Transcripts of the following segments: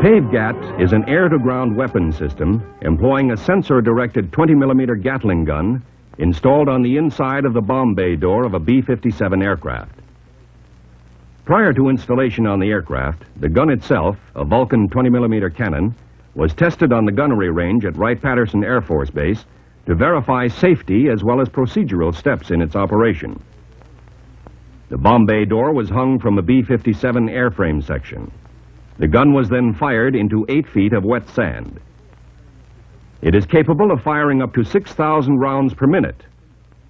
Pave Gat is an air-to-ground weapon system employing a sensor-directed 20mm Gatling gun installed on the inside of the bomb bay door of a B-57 aircraft. Prior to installation on the aircraft, the gun itself, a Vulcan 20mm cannon, was tested on the gunnery range at Wright-Patterson Air Force Base to verify safety as well as procedural steps in its operation. The bomb bay door was hung from the B-57 airframe section. The gun was then fired into 8 feet of wet sand. It is capable of firing up to 6,000 rounds per minute,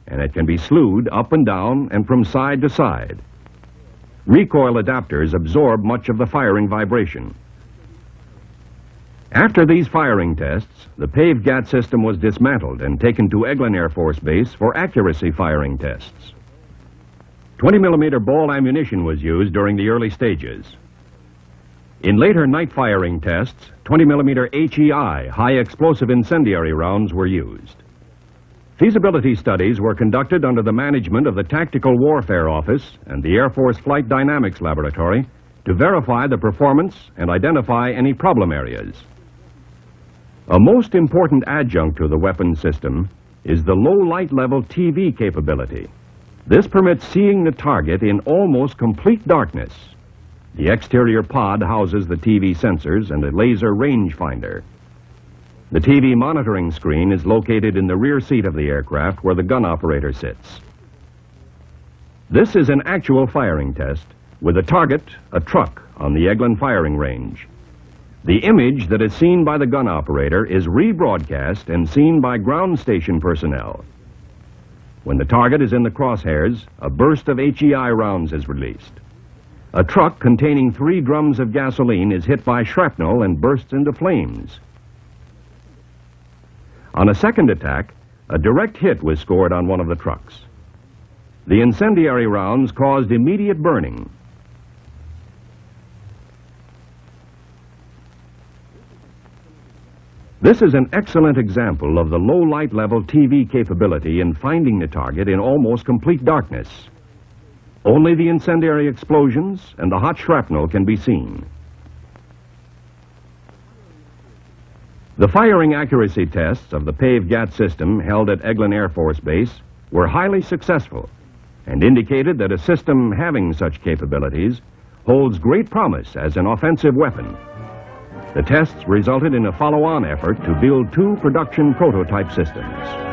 and it can be slewed up and down and from side to side. Recoil adapters absorb much of the firing vibration. After these firing tests, the Pave Gat system was dismantled and taken to Eglin Air Force Base for accuracy firing tests. 20mm ball ammunition was used during the early stages. In later night firing tests, 20mm HEI, high explosive incendiary rounds, were used. Feasibility studies were conducted under the management of the Tactical Warfare Office and the Air Force Flight Dynamics Laboratory to verify the performance and identify any problem areas. A most important adjunct to the weapon system is the low light level TV capability. This permits seeing the target in almost complete darkness. The exterior pod houses the TV sensors and a laser rangefinder. The TV monitoring screen is located in the rear seat of the aircraft where the gun operator sits. This is an actual firing test with a target, a truck, on the Eglin firing range. The image that is seen by the gun operator is rebroadcast and seen by ground station personnel. When the target is in the crosshairs, a burst of HEI rounds is released. A truck containing 3 drums of gasoline is hit by shrapnel and bursts into flames. On a second attack, a direct hit was scored on one of the trucks. The incendiary rounds caused immediate burning. This is an excellent example of the low light level TV capability in finding the target in almost complete darkness. Only the incendiary explosions and the hot shrapnel can be seen. The firing accuracy tests of the Pave Gat system held at Eglin Air Force Base were highly successful and indicated that a system having such capabilities holds great promise as an offensive weapon. The tests resulted in a follow-on effort to build 2 production prototype systems.